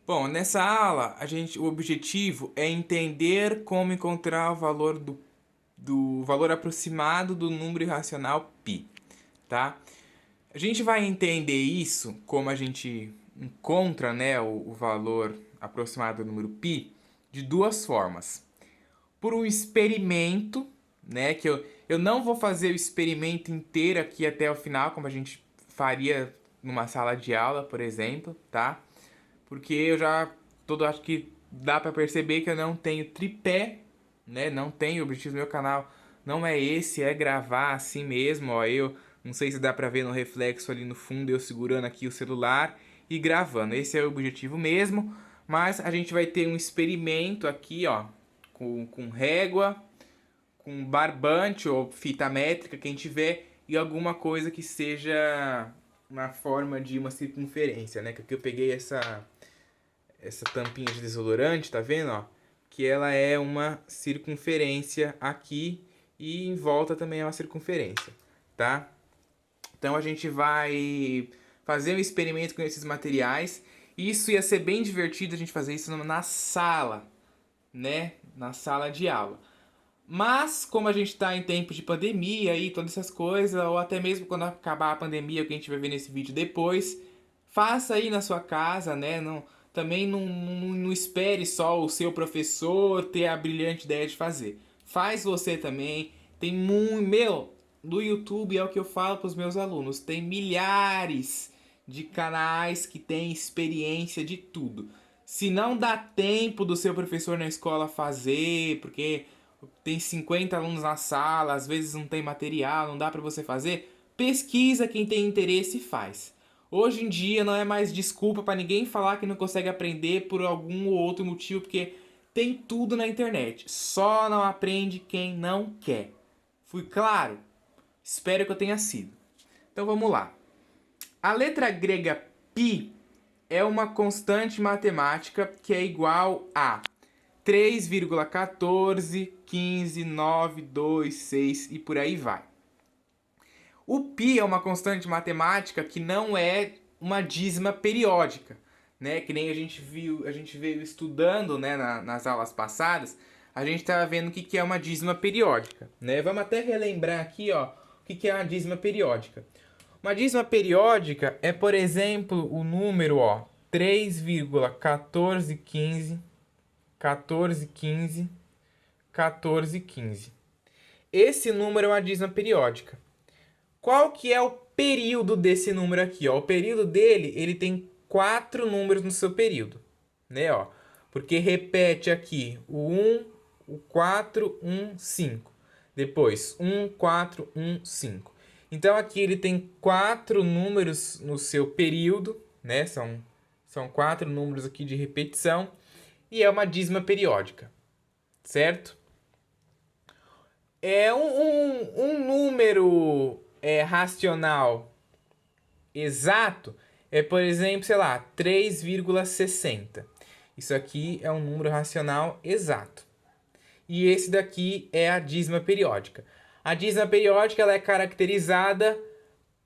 Bom, nessa aula, o objetivo é entender como encontrar o valor do valor aproximado do número irracional π, tá? A gente vai entender isso, como a gente encontra, né, o valor aproximado do número π, de duas formas. Por um experimento, né, que eu não vou fazer o experimento inteiro aqui até o final, como a gente faria numa sala de aula, por exemplo, tá? Porque eu já acho que dá pra perceber que eu não tenho tripé, né? Não tenho, o objetivo do meu canal não é esse, é gravar assim mesmo, ó. Eu não sei se dá pra ver no reflexo ali no fundo eu segurando aqui o celular e gravando. Esse é o objetivo mesmo, mas a gente vai ter um experimento aqui, ó, com régua, com barbante ou fita métrica, quem tiver, e alguma coisa que seja uma forma de uma circunferência, né? Que aqui eu peguei essa tampinha de desodorante, tá vendo, ó? Que ela é uma circunferência aqui e em volta também é uma circunferência, tá? Então a gente vai fazer um experimento com esses materiais. Isso ia ser bem divertido a gente fazer isso na sala, né? Na sala de aula. Mas, como a gente está em tempo de pandemia e todas essas coisas, ou até mesmo quando acabar a pandemia, que a gente vai ver nesse vídeo depois, faça aí na sua casa, né? Também não espere só o seu professor ter a brilhante ideia de fazer. Faz você também. Tem muito. Meu, no YouTube é o que eu falo para os meus alunos. Tem milhares de canais que têm experiência de tudo. Se não dá tempo do seu professor na escola fazer, porque tem 50 alunos na sala, às vezes não tem material, não dá para você fazer, pesquisa quem tem interesse e faz. Hoje em dia não é mais desculpa para ninguém falar que não consegue aprender por algum ou outro motivo, porque tem tudo na internet. Só não aprende quem não quer. Fui claro? Espero que eu tenha sido. Então vamos lá. A letra grega π é uma constante matemática que é igual a 3,14, 15, 9, 2, 6 e por aí vai. O π é uma constante matemática que não é uma dízima periódica, né? Que nem a gente veio estudando, né, nas aulas passadas, a gente estava vendo o que é uma dízima periódica, né? Vamos até relembrar aqui, ó, o que é uma dízima periódica. Uma dízima periódica é, por exemplo, o número, ó, 3,1415, 1415, 1415. Esse número é uma dízima periódica. Qual que é o período desse número aqui? Ó? O período dele, ele tem 4 números no seu período, né? Ó, porque repete aqui o 1, o 4, 1, 5. Depois 1, 4, 1, 5. Então aqui ele tem 4 números no seu período, né? São 4 números aqui de repetição e é uma dízima periódica, certo? É um número racional exato é, por exemplo, sei lá, 3,60. Isso aqui é um número racional exato. E esse daqui é a dízima periódica. A dízima periódica ela é caracterizada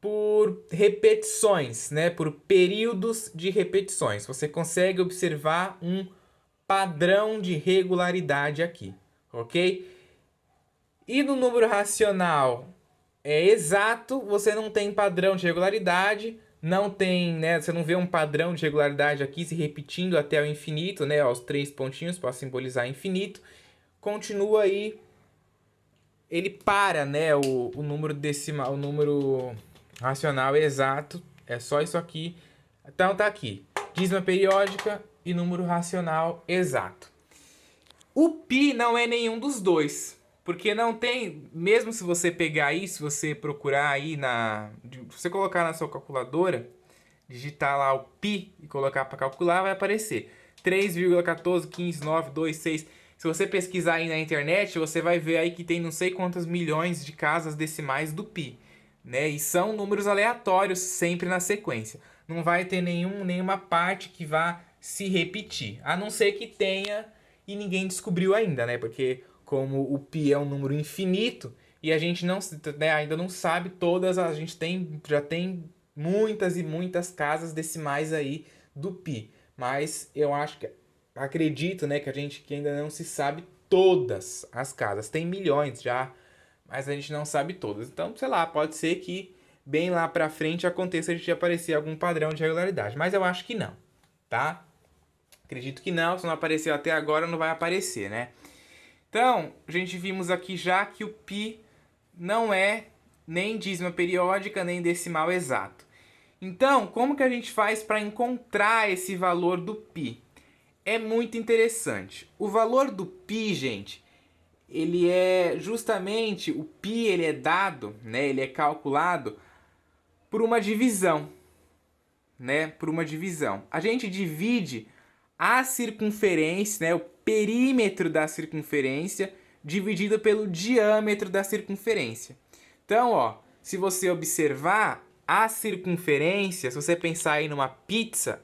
por repetições, né? Por períodos de repetições. Você consegue observar um padrão de regularidade aqui, ok? E no número racional é exato, você não tem padrão de regularidade, não tem, né, você não vê um padrão de regularidade aqui se repetindo até o infinito, né, os 3 pontinhos para simbolizar infinito. Continua aí, ele para, né, o número decimal, o número racional exato, é só isso aqui. Então tá aqui, dízima periódica e número racional exato. O π não é nenhum dos dois. Porque não tem, mesmo se você pegar aí, se você procurar aí se você colocar na sua calculadora, digitar lá o π e colocar para calcular, vai aparecer 3,14, 15, 9, 2, 6. Se você pesquisar aí na internet, você vai ver aí que tem não sei quantas milhões de casas decimais do π, né? E são números aleatórios sempre na sequência. Não vai ter nenhuma parte que vá se repetir, a não ser que tenha e ninguém descobriu ainda, né? Porque como o π é um número infinito e a gente não, né, ainda não sabe todas, já tem muitas e muitas casas decimais aí do π. mas eu acho que, acredito, né, que ainda não se sabe todas as casas. Tem milhões já, mas a gente não sabe todas. Então, sei lá, pode ser que bem lá pra frente aconteça de aparecer algum padrão de regularidade, mas eu acho que não, tá? Acredito que não, se não apareceu até agora, não vai aparecer, né? Então, a gente vimos aqui já que o π não é nem dízima periódica, nem decimal exato. Então, como que a gente faz para encontrar esse valor do π? É muito interessante. O valor do π, gente, ele é justamente, o π ele é dado, né? Ele é calculado por uma divisão, né? Por uma divisão. A gente divide a circunferência, né? O perímetro da circunferência dividido pelo diâmetro da circunferência. Então, ó, se você observar a circunferência, se você pensar aí numa pizza,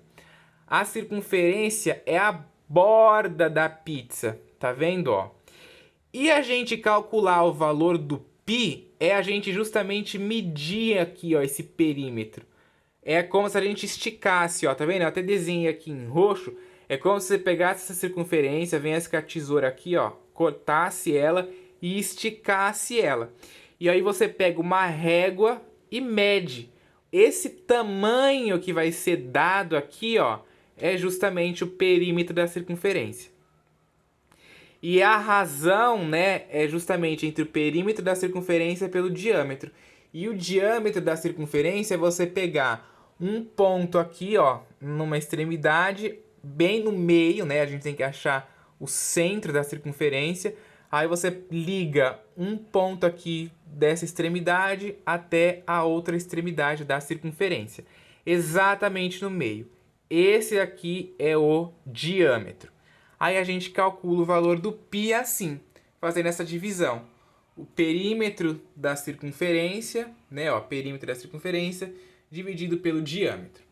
a circunferência é a borda da pizza, tá vendo, ó? E a gente calcular o valor do π é a gente justamente medir aqui, ó, esse perímetro. É como se a gente esticasse, ó, tá vendo? Eu até desenhei aqui em roxo. É como se você pegasse essa circunferência, viesse com a tesoura aqui, ó, cortasse ela e esticasse ela. E aí você pega uma régua e mede. Esse tamanho que vai ser dado aqui, ó, é justamente o perímetro da circunferência. E a razão, né, é justamente entre o perímetro da circunferência pelo diâmetro. E o diâmetro da circunferência é você pegar um ponto aqui, ó, numa extremidade, bem no meio, né? A gente tem que achar o centro da circunferência. Aí você liga um ponto aqui dessa extremidade até a outra extremidade da circunferência. Exatamente no meio. Esse aqui é o diâmetro. Aí a gente calcula o valor do π assim, fazendo essa divisão. O perímetro da circunferência, né, ó, perímetro da circunferência, dividido pelo diâmetro.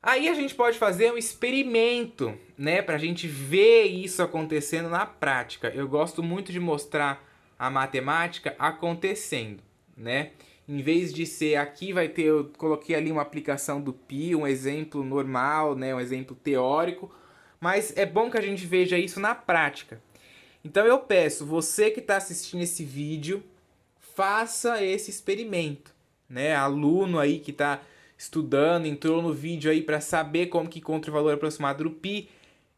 Aí a gente pode fazer um experimento, né, pra gente ver isso acontecendo na prática. Eu gosto muito de mostrar a matemática acontecendo, né? Em vez de ser aqui vai ter, eu coloquei ali uma aplicação do π, um exemplo normal, né, um exemplo teórico, mas é bom que a gente veja isso na prática. Então eu peço, você que está assistindo esse vídeo, faça esse experimento, né? Aluno aí que está estudando, entrou no vídeo aí para saber como que encontra o valor aproximado do π,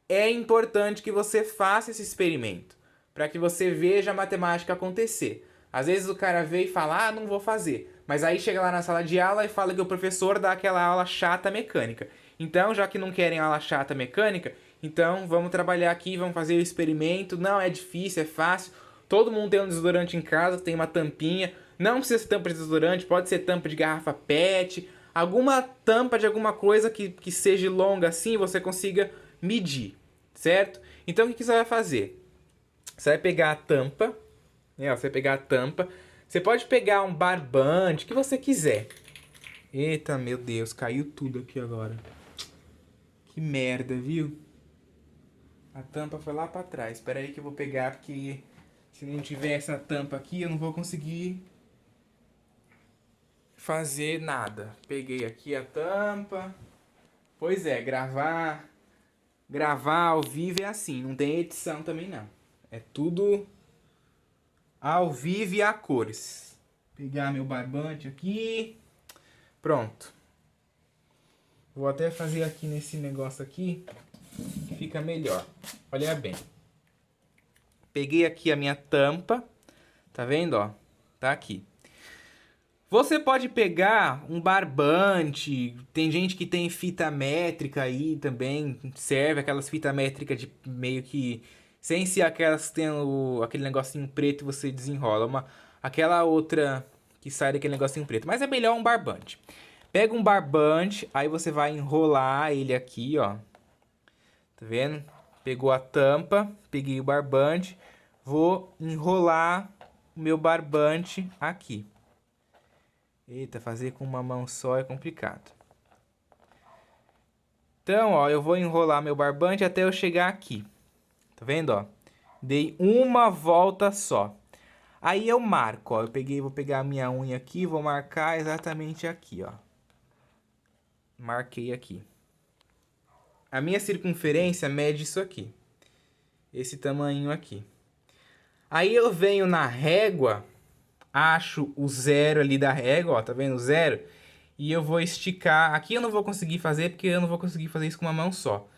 é importante que você faça esse experimento, para que você veja a matemática acontecer. Às vezes o cara vê e fala, não vou fazer, mas aí chega lá na sala de aula e fala que o professor dá aquela aula chata mecânica. Então, já que não querem aula chata mecânica, então vamos trabalhar aqui, vamos fazer o experimento. Não é difícil, é fácil. Todo mundo tem um desodorante em casa, tem uma tampinha. Não precisa ser tampa de desodorante, pode ser tampa de garrafa PET. Alguma tampa de alguma coisa que seja longa assim, você consiga medir, certo? Então o que você vai fazer? Você vai pegar a tampa, né? Você vai pegar a tampa. Você pode pegar um barbante, o que você quiser. Eita, meu Deus, caiu tudo aqui agora. Que merda, viu? A tampa foi lá pra trás. Espera aí que eu vou pegar, porque se não tiver essa tampa aqui, eu não vou conseguir fazer nada. Peguei aqui a tampa. Pois é, gravar ao vivo é assim, não tem edição também não. É tudo ao vivo e a cores. Pegar meu barbante aqui. Pronto. Vou até fazer aqui nesse negócio aqui, que fica melhor. Olha bem. Peguei aqui a minha tampa. Tá vendo, ó? Tá aqui. Você pode pegar um barbante. Tem gente que tem fita métrica aí também. Serve aquelas fitas métricas de meio que... Sem ser aquelas que tem aquele negocinho preto e você desenrola. Aquela outra que sai daquele negocinho preto. Mas é melhor um barbante. Pega um barbante, aí você vai enrolar ele aqui, ó. Tá vendo? Pegou a tampa, peguei o barbante. Vou enrolar o meu barbante aqui. Eita, fazer com uma mão só é complicado. Então, ó, eu vou enrolar meu barbante até eu chegar aqui. Tá vendo, ó? Dei uma volta só. Aí eu marco, ó. Vou pegar a minha unha aqui, vou marcar exatamente aqui, ó. Marquei aqui. a minha circunferência mede isso aqui. Esse tamanho aqui. Aí eu venho na régua, acho o zero ali da régua, ó, tá vendo o zero? E eu vou esticar. Aqui eu não vou conseguir fazer, porque eu não vou conseguir fazer isso com uma mão só.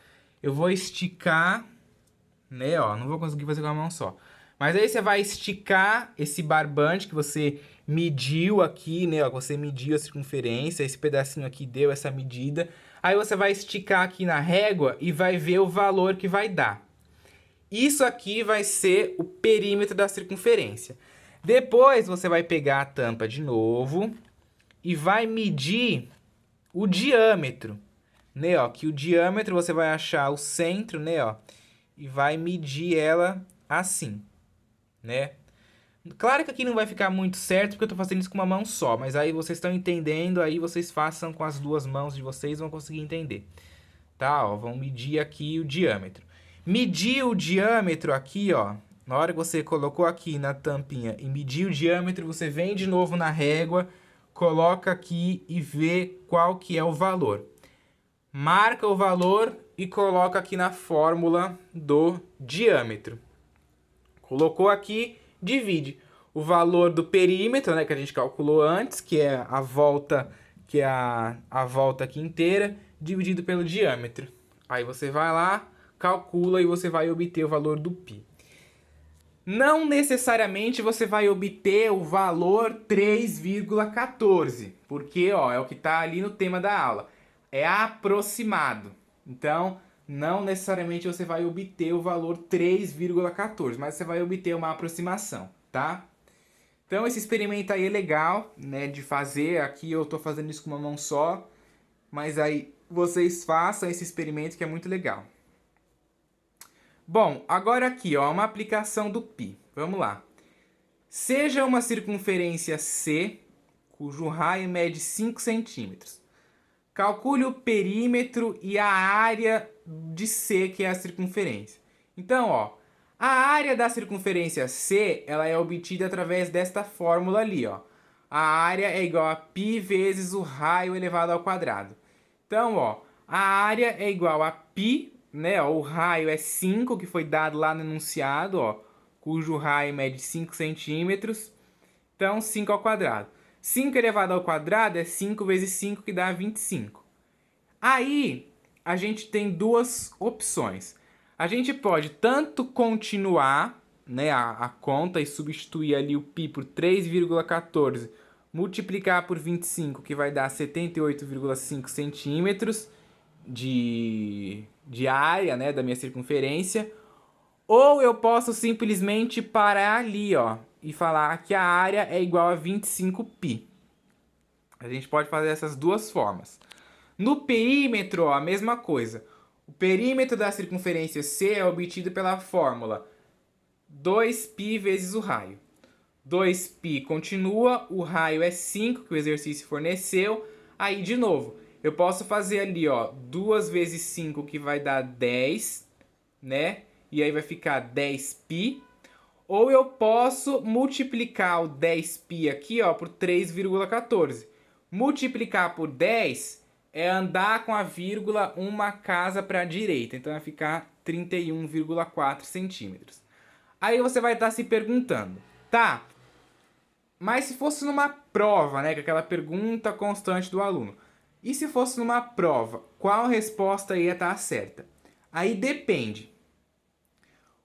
Eu vou esticar, né, ó, não vou conseguir fazer com uma mão só. Mas aí você vai esticar esse barbante que você mediu aqui, né, ó, você mediu a circunferência, esse pedacinho aqui deu essa medida. Aí você vai esticar aqui na régua e vai ver o valor que vai dar. Isso aqui vai ser o perímetro da circunferência. Depois você vai pegar a tampa de novo e vai medir o diâmetro, né, ó, que o diâmetro você vai achar o centro, né, ó, e vai medir ela assim, né? Claro que aqui não vai ficar muito certo porque eu tô fazendo isso com uma mão só, mas aí vocês estão entendendo, aí vocês façam com as duas mãos de vocês, vão conseguir entender. Tá, ó, vão medir aqui o diâmetro. Medir o diâmetro aqui, ó, na hora que você colocou aqui na tampinha e medir o diâmetro, você vem de novo na régua, coloca aqui e vê qual que é o valor. Marca o valor e coloca aqui na fórmula do diâmetro. Colocou aqui, divide o valor do perímetro, né, que a gente calculou antes, que é a volta, que é a volta aqui inteira, dividido pelo diâmetro. Aí você vai lá, calcula e você vai obter o valor do π. Não necessariamente você vai obter o valor 3,14, porque ó, é o que está ali no tema da aula. É aproximado. Então, não necessariamente você vai obter o valor 3,14, mas você vai obter uma aproximação, tá? Então, esse experimento aí é legal, né, de fazer. Aqui eu estou fazendo isso com uma mão só, mas aí vocês façam esse experimento que é muito legal. Bom, agora aqui, ó, uma aplicação do π. Vamos lá. Seja uma circunferência C, cujo raio mede 5 centímetros. Calcule o perímetro e a área de C, que é a circunferência. Então, ó, a área da circunferência C, ela é obtida através desta fórmula ali, ó. A área é igual a π vezes o raio elevado ao quadrado. Então, ó, a área é igual a π, né, ó, o raio é 5, que foi dado lá no enunciado, ó, cujo raio mede 5 centímetros. Então, 5 ao quadrado. 5 elevado ao quadrado é 5 vezes 5, que dá 25. Aí, a gente tem duas opções. A gente pode tanto continuar, né, a conta e substituir ali o π por 3,14, multiplicar por 25, que vai dar 78,5 centímetros de área, né, da minha circunferência. Ou eu posso simplesmente parar ali, ó, e falar que a área é igual a 25π. A gente pode fazer essas duas formas. No perímetro, ó, a mesma coisa. O perímetro da circunferência C é obtido pela fórmula 2π vezes o raio. 2π continua, o raio é 5, que o exercício forneceu. Aí, de novo, eu posso fazer ali, ó, 2 vezes 5, que vai dar 10, né? E aí vai ficar 10π. Ou eu posso multiplicar o 10π aqui, ó, por 3,14. Multiplicar por 10 é andar com a vírgula uma casa para a direita. Então vai ficar 31,4 centímetros. Aí você vai estar se perguntando, tá, mas se fosse numa prova, né, que é aquela pergunta constante do aluno. E se fosse numa prova, qual resposta ia estar certa? Aí depende.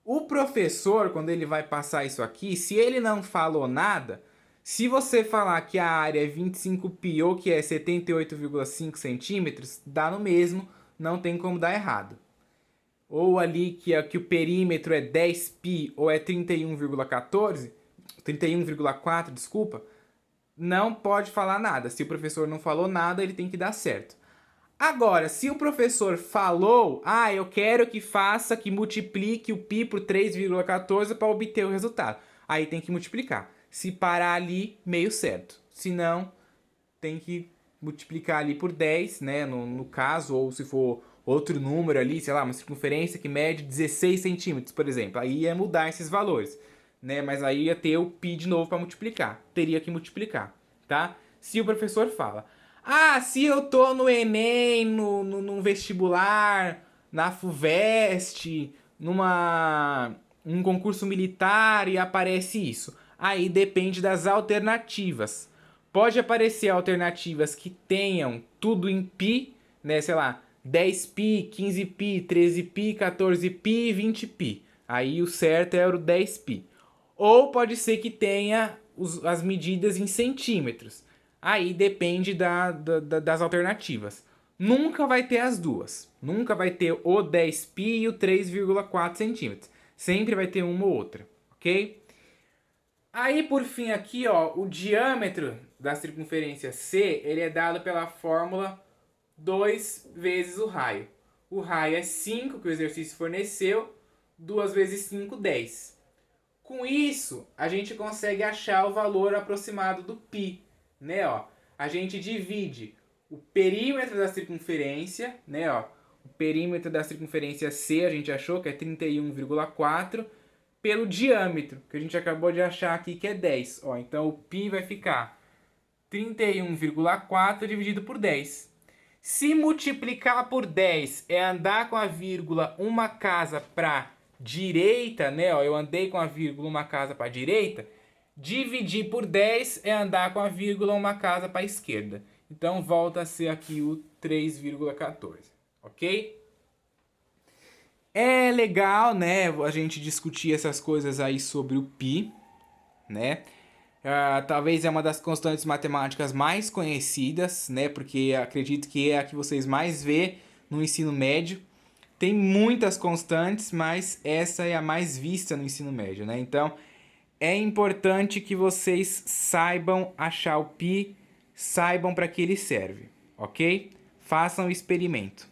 O professor, quando ele vai passar isso aqui, se ele não falou nada, se você falar que a área é 25π ou que é 78,5 centímetros, dá no mesmo, não tem como dar errado. Ou ali que o perímetro é 10π ou é 31,4, desculpa, não pode falar nada. Se o professor não falou nada, ele tem que dar certo. Agora, se o professor falou, eu quero que faça, que multiplique o π por 3,14 para obter o resultado. Aí tem que multiplicar. Se parar ali, meio certo. Se não, tem que multiplicar ali por 10, né, no caso, ou se for outro número ali, sei lá, uma circunferência que mede 16 centímetros, por exemplo. Aí ia mudar esses valores, né, mas aí ia ter o π de novo para multiplicar. Teria que multiplicar, tá? Se o professor fala... se eu tô no Enem, no vestibular, na FUVEST, num concurso militar e aparece isso. Aí depende das alternativas. Pode aparecer alternativas que tenham tudo em pi, né, sei lá, 10π, 15π, 13π, 14π e 20π. Aí o certo é o 10π. Ou pode ser que tenha as medidas em centímetros. Aí depende das alternativas. Nunca vai ter as duas. Nunca vai ter o 10π e o 3,4 centímetros. Sempre vai ter uma ou outra, ok? Aí por fim aqui, ó, o diâmetro da circunferência C, ele é dado pela fórmula 2 vezes o raio. O raio é 5, que o exercício forneceu, 2 vezes 5, 10. Com isso, a gente consegue achar o valor aproximado do π, né, ó? A gente divide o perímetro da circunferência, né, ó? O perímetro da circunferência C, a gente achou que é 31,4, pelo diâmetro, que a gente acabou de achar aqui que é 10. Ó, então o π vai ficar 31,4 dividido por 10. Se multiplicar por 10 é andar com a vírgula uma casa para direita, né? Ó, eu andei com a vírgula uma casa para direita. Dividir por 10 é andar com a vírgula uma casa para esquerda. Então volta a ser aqui o 3,14, ok? É legal, né, a gente discutir essas coisas aí sobre o π, né? Talvez é uma das constantes matemáticas mais conhecidas, né? Porque acredito que é a que vocês mais vê no ensino médio. Tem muitas constantes, mas essa é a mais vista no ensino médio, né? Então, é importante que vocês saibam achar o π, saibam para que ele serve, ok? Façam o experimento.